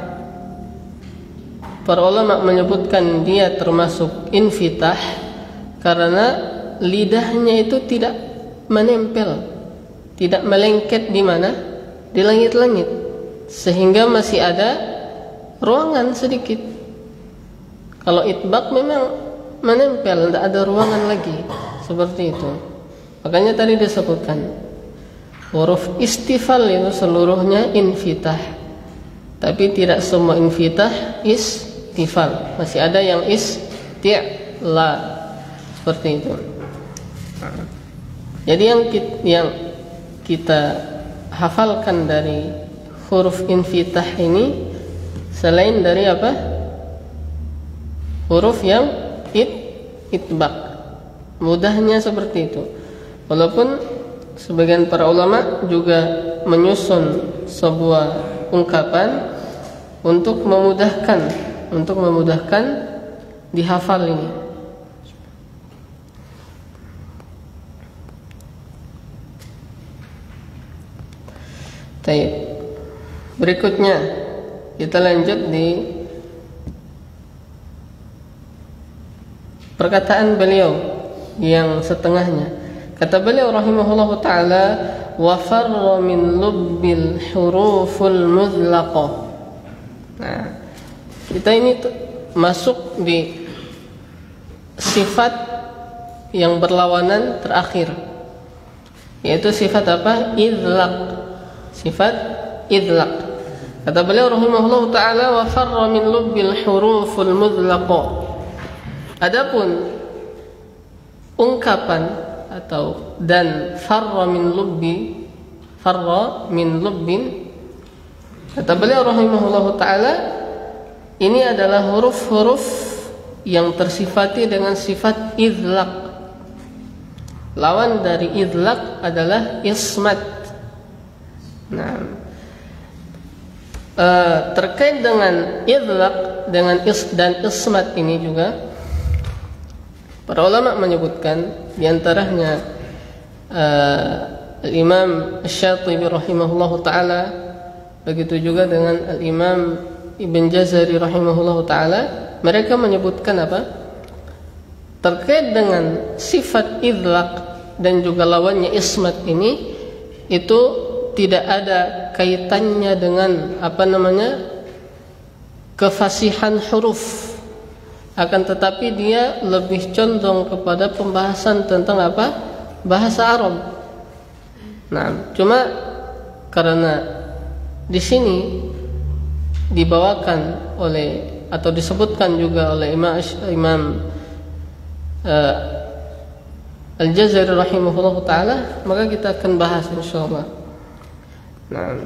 para ulama menyebutkan dia termasuk infitah? Karena lidahnya itu tidak menempel, tidak melengket di mana? Di langit-langit, sehingga masih ada ruangan sedikit. Kalau itbaq memang menempel, tidak ada ruangan lagi, seperti itu. Makanya tadi disebutkan huruf istifal itu seluruhnya infitah, tapi tidak semua infitah istifal. Masih ada yang isti'la, seperti itu. Jadi yang kita hafalkan dari huruf infitah ini selain dari apa? Huruf yang itbaq. Mudahnya seperti itu. Walaupun sebagian para ulama juga menyusun sebuah ungkapan untuk memudahkan dihafal ini. Baik. Berikutnya kita lanjut di perkataan beliau yang setengahnya. Kata beliau rahimahullahu taala, wa farra min lubbil huruful mudlaqah. Nah, kita ini masuk di sifat yang berlawanan terakhir, yaitu sifat apa? Idlaq. Sifat idlaq. Kata beliau rahimahullahu taala, wa farra min lubbil huruful mudlaqah. Adapun ungkapan atau dan farra min lubbin, kata beliau rahimahullahu taala, ini adalah huruf-huruf yang tersifati dengan sifat idlaq. Lawan dari idlaq adalah ismat. Nah, terkait dengan idlaq dan ismat ini juga para ulama menyebutkan, diantaranya Al-Imam Asy-Syatibi rahimahullahu ta'ala, begitu juga dengan Al-Imam Ibn Jazari rahimahullahu ta'ala. Mereka menyebutkan apa? Terkait dengan sifat idlaq dan juga lawannya ismat ini, itu tidak ada kaitannya dengan kefasihan huruf. Akan tetapi dia lebih condong kepada pembahasan tentang apa? Bahasa Arab. Nah, cuma karena di sini dibawakan oleh atau disebutkan juga oleh Imam Al-Jazari rahimahullah taala, maka kita akan bahas insyaallah. Nah,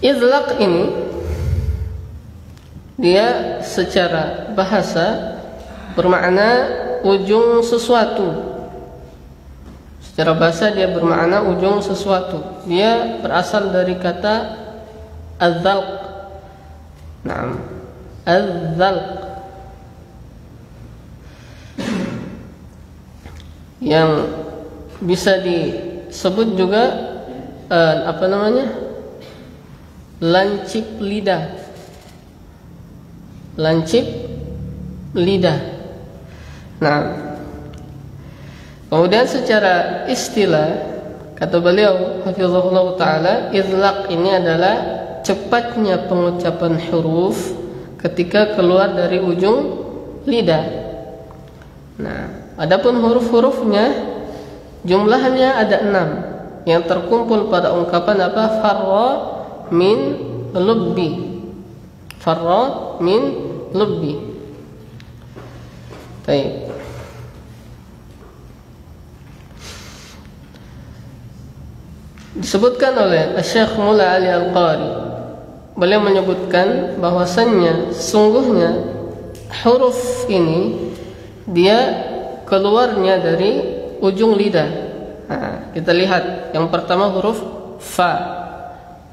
idlaq ini dia secara bahasa bermakna ujung sesuatu. Secara bahasa dia bermakna ujung sesuatu. Dia berasal dari kata adzalq. Naam, adzalq, yang bisa disebut juga lancip lidah. Lancip lidah. Nah, kemudian secara istilah, kata beliau hafizahullah taala, idlaq ini adalah cepatnya pengucapan huruf ketika keluar dari ujung lidah. Nah, adapun huruf-hurufnya jumlahnya ada 6 yang terkumpul pada ungkapan apa? Farra min lubbi. Farra min lubbi. Baik. Disebutkan oleh Syekh Mula Ali Al-Qari, beliau menyebutkan bahwasannya sungguhnya huruf ini dia keluarnya dari ujung lidah. Nah, kita lihat yang pertama huruf fa,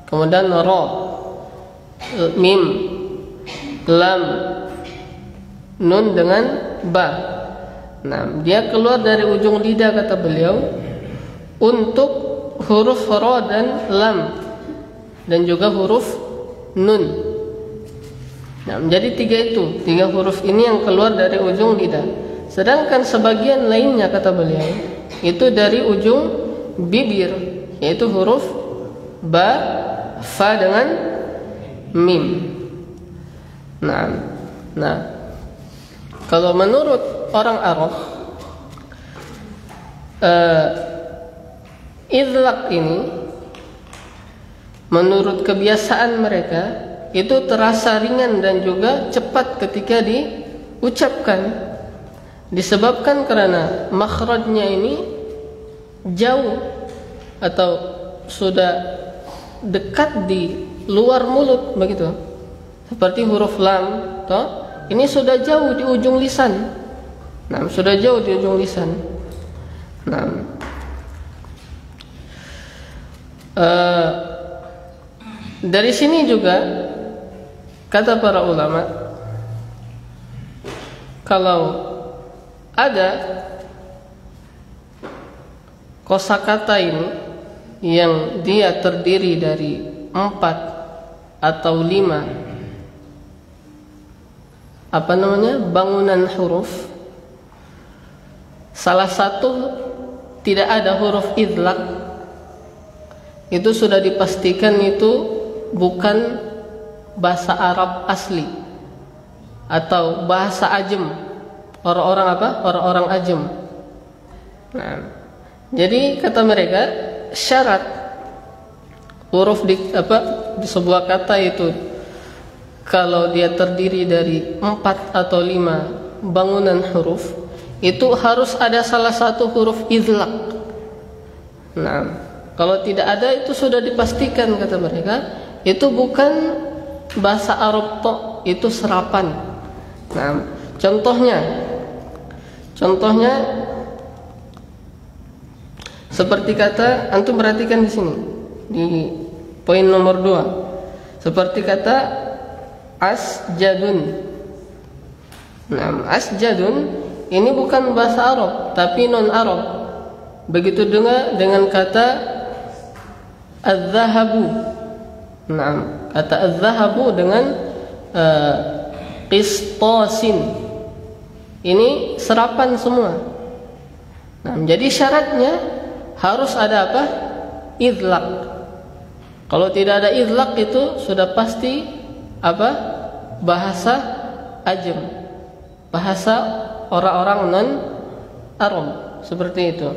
kemudian ra, mim, lam, nun dengan ba. Nah, dia keluar dari ujung lidah kata beliau untuk huruf ra dan lam dan juga huruf nun. Nah, menjadi tiga huruf ini yang keluar dari ujung lidah. Sedangkan sebagian lainnya kata beliau itu dari ujung bibir, yaitu huruf ba, fa dengan mim. Nah, kalau menurut orang Arab, idlaq ini menurut kebiasaan mereka itu terasa ringan dan juga cepat ketika diucapkan, disebabkan karena makhrajnya ini jauh atau sudah dekat di luar mulut begitu. Seperti huruf lam, toh? Ini sudah jauh di ujung lisan. Nah, sudah jauh di ujung lisan. Nah, dari sini juga kata para ulama, kalau ada kosakata ini yang dia terdiri dari 4 atau 5 bangunan huruf, salah satu tidak ada huruf idlaq, itu sudah dipastikan itu bukan bahasa Arab asli atau bahasa ajam, orang-orang ajam. Nah, jadi kata mereka syarat huruf di sebuah kata itu kalau dia terdiri dari 4 atau 5 bangunan huruf, itu harus ada salah satu huruf idlaq. Nah, kalau tidak ada itu sudah dipastikan kata mereka itu bukan bahasa Arab tok, itu serapan. Nah, contohnya seperti kata, antum perhatikan di sini di poin nomor 2. Seperti kata asjadun. Nah, asjadun ini bukan bahasa Arab tapi non Arab. Begitu juga dengan kata az-zahabu. Nah, kata az-zahabu dengan qistasin. Ini serapan semua. Nah, jadi syaratnya harus ada apa? Idlaq. Kalau tidak ada idlaq itu sudah pasti apa? Bahasa ajam, bahasa orang-orang non Arab, seperti itu.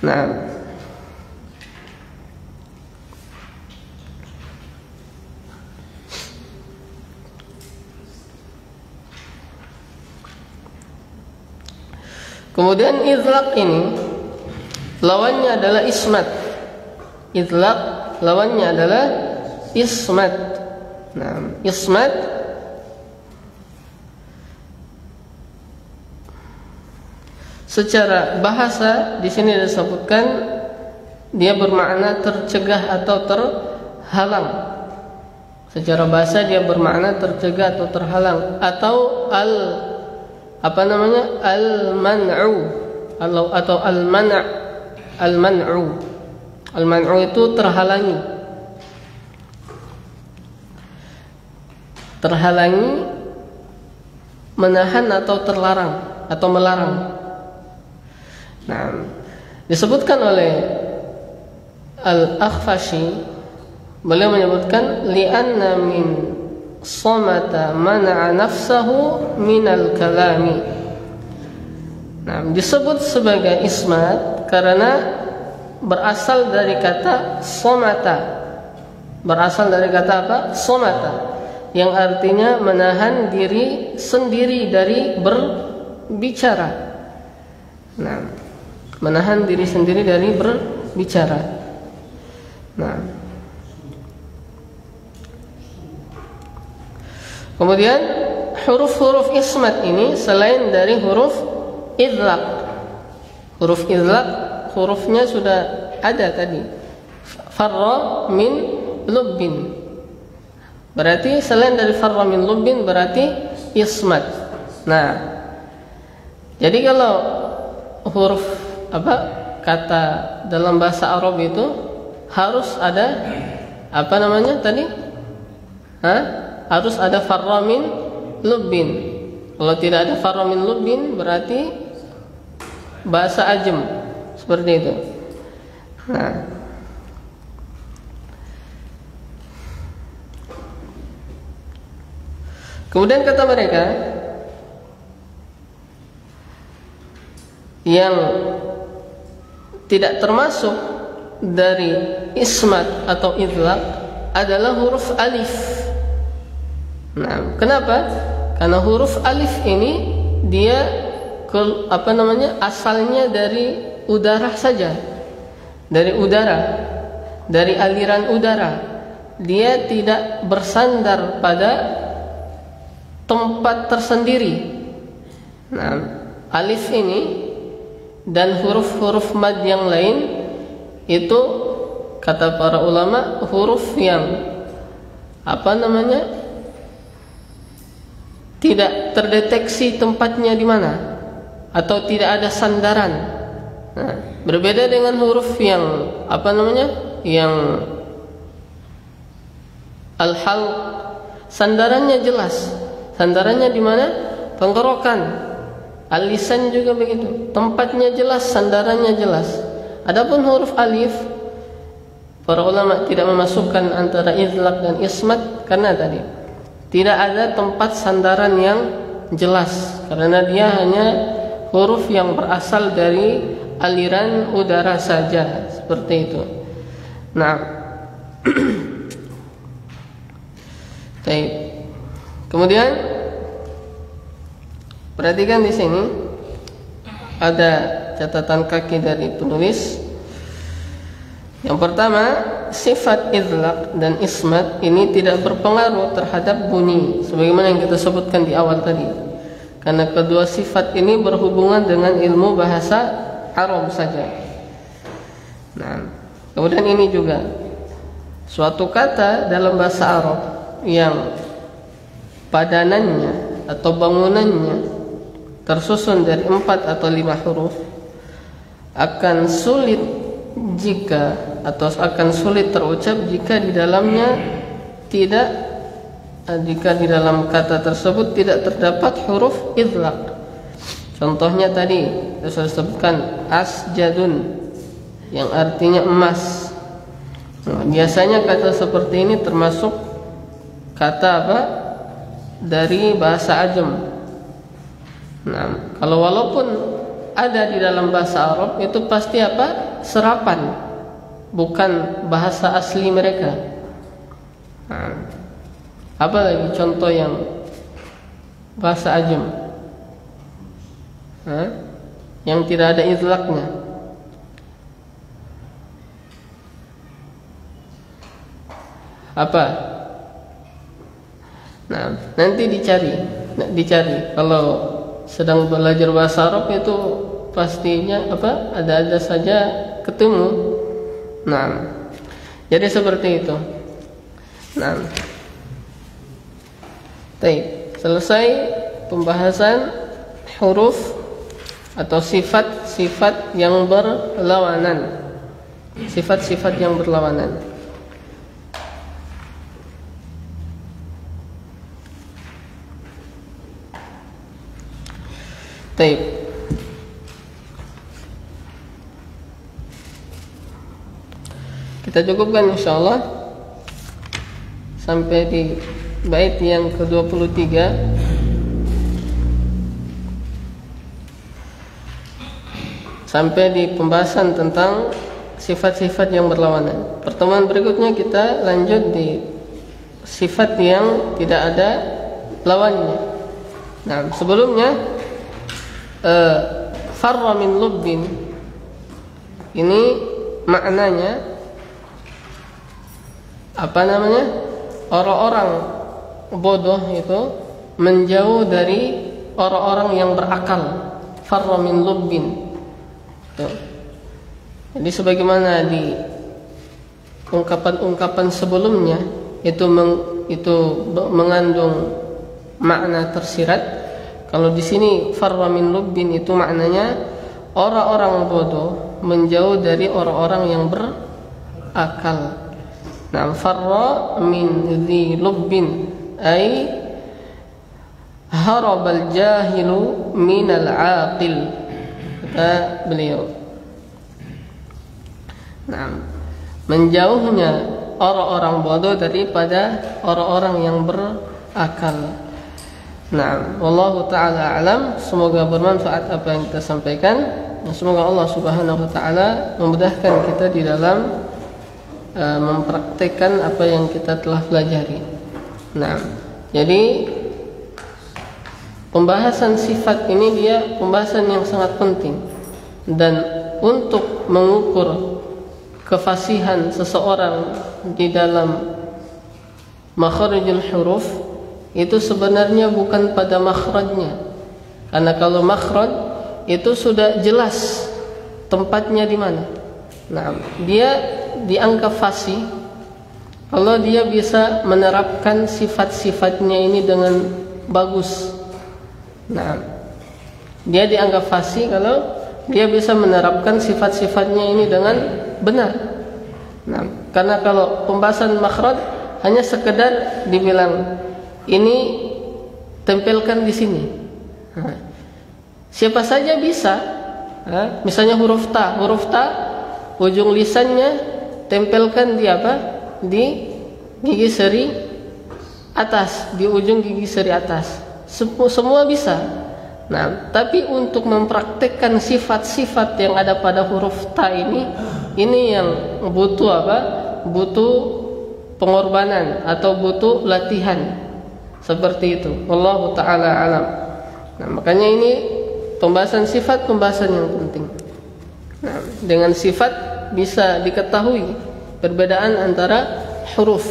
Nah, kemudian idlaq ini lawannya adalah ismat. Idlaq lawannya adalah ismat. Nah, ismat secara bahasa di sini disebutkan dia bermakna tercegah atau terhalang. Secara bahasa dia bermakna tercegah atau terhalang, atau al-man'u atau al-man'u. Al-man'u itu terhalangi. Terhalangi, menahan atau terlarang atau melarang. Nah, disebutkan oleh Al-Akhfashi, beliau menyebutkan li'anna min somata mana'a nafsahu minal kalami. Nah, disebut sebagai ismat karena berasal dari kata somata. Berasal dari kata apa? Somata, yang artinya menahan diri sendiri dari berbicara. Nah, menahan diri sendiri dari berbicara. Nah, kemudian huruf-huruf ismat ini selain dari huruf idlaq. Huruf idlaq hurufnya sudah ada tadi. Farra min lubbin. Berarti selain dari farra min lubbin berarti ismat. Nah, jadi kalau huruf kata dalam bahasa Arab itu harus ada tadi? Harus ada farra min lubbin. Kalau tidak ada farra min lubbin berarti bahasa ajam, seperti itu. Nah, kemudian kata mereka yang tidak termasuk dari ismat atau idlaq adalah huruf alif. Nah, kenapa? Karena huruf alif ini dia asalnya dari udara saja, dari udara. dari aliran udara. Dia tidak bersandar pada tempat tersendiri. Nah, alif ini dan huruf-huruf mad yang lain itu kata para ulama huruf yang tidak terdeteksi tempatnya di mana atau tidak ada sandaran. Nah, berbeda dengan huruf yang yang al-halq, sandarannya jelas. Sandarannya di mana? Tenggorokan. Al-lisan juga begitu, tempatnya jelas, sandarannya jelas. Adapun huruf alif, para ulama tidak memasukkan antara idlaq dan ismat karena tadi tidak ada tempat sandaran yang jelas, karena dia hanya huruf yang berasal dari aliran udara saja, seperti itu. Nah, baik. Kemudian perhatikan di sini ada catatan kaki dari penulis. Yang pertama, sifat idlaq dan ismat ini tidak berpengaruh terhadap bunyi sebagaimana yang kita sebutkan di awal tadi. Karena kedua sifat ini berhubungan dengan ilmu bahasa Arab saja. Nah, kemudian ini juga suatu kata dalam bahasa Arab yang padanannya atau bangunannya tersusun dari 4 atau 5 huruf akan sulit terucap jika di dalam kata tersebut tidak terdapat huruf idlaq. Contohnya tadi saya sebutkan asjadun yang artinya emas. Nah, biasanya kata seperti ini termasuk kata dari bahasa Ajam. Nah, kalau walaupun ada di dalam bahasa Arab itu pasti serapan, bukan bahasa asli mereka. Nah, apa lagi contoh yang bahasa Ajam yang tidak ada idlaqnya? Apa? Nah, nanti dicari. Kalau sedang belajar bahasa Arab itu pastinya ada saja ketemu. Nah, jadi seperti itu. Nah, baik, selesai pembahasan huruf atau sifat-sifat yang berlawanan. Sifat-sifat yang berlawanan. Baik. Kita cukupkan insyaallah sampai di bait yang ke-23. Sampai di pembahasan tentang sifat-sifat yang berlawanan. Pertemuan berikutnya kita lanjut di sifat yang tidak ada lawannya. Nah, sebelumnya farra min lubbin ini maknanya orang-orang bodoh itu menjauh dari orang-orang yang berakal. Farra min lubbin. Jadi sebagaimana di ungkapan-ungkapan sebelumnya itu mengandung makna tersirat. Kalau di sini farra min lubbin itu maknanya orang-orang bodoh menjauh dari orang-orang yang berakal. Nah, farra min dhi lubbin ay harabal jahilu minal aqil, kata beliau. Nah, menjauhnya orang-orang bodoh daripada orang-orang yang berakal. Nah, wallahu ta'ala alam. Semoga bermanfaat apa yang kita sampaikan, dan semoga Allah subhanahu wa ta'ala memudahkan kita di dalam mempraktekkan apa yang kita telah pelajari. Nah, jadi pembahasan sifat ini dia pembahasan yang sangat penting, dan untuk mengukur kefasihan seseorang di dalam makharijul huruf itu sebenarnya bukan pada makhrajnya. Karena kalau makhraj itu sudah jelas tempatnya di mana. Nah, dia dianggap fasih kalau dia bisa menerapkan sifat-sifatnya ini dengan bagus. Nah, dia dianggap fasih kalau dia bisa menerapkan sifat-sifatnya ini dengan benar. Nah, karena kalau pembahasan makhraj hanya sekedar dibilang ini tempelkan di sini. Nah, siapa saja bisa. Nah, misalnya huruf ta ujung lisannya tempelkan di apa? Di gigi seri atas, di ujung gigi seri atas. Semua bisa. Nah, tapi untuk mempraktekkan sifat-sifat yang ada pada huruf ta ini yang butuh apa? Butuh pengorbanan atau butuh latihan. Seperti itu. Wallahu taala alam. Nah, makanya ini pembahasan sifat pembahasan yang penting. Nah, dengan sifat bisa diketahui perbedaan antara huruf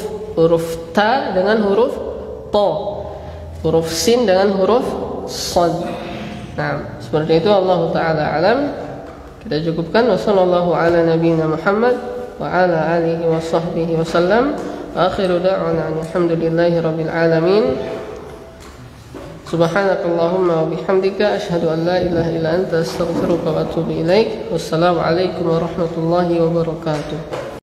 ta dengan huruf to, huruf sin dengan huruf shad. Nah, seperti itu. Allah taala alam. Kita cukupkan. Wassallallahu ala nabiyyina Muhammad wa ala alihi wa sahbihi wasallam. Akhiru da'wana alhamdulillahi rabbil alamin. Subhanakallahumma wa bihamdika asyhadu an la ilaha illa anta astaghfiruka wa atubu ilaik. Wassalamu alaikum warahmatullahi wabarakatuh.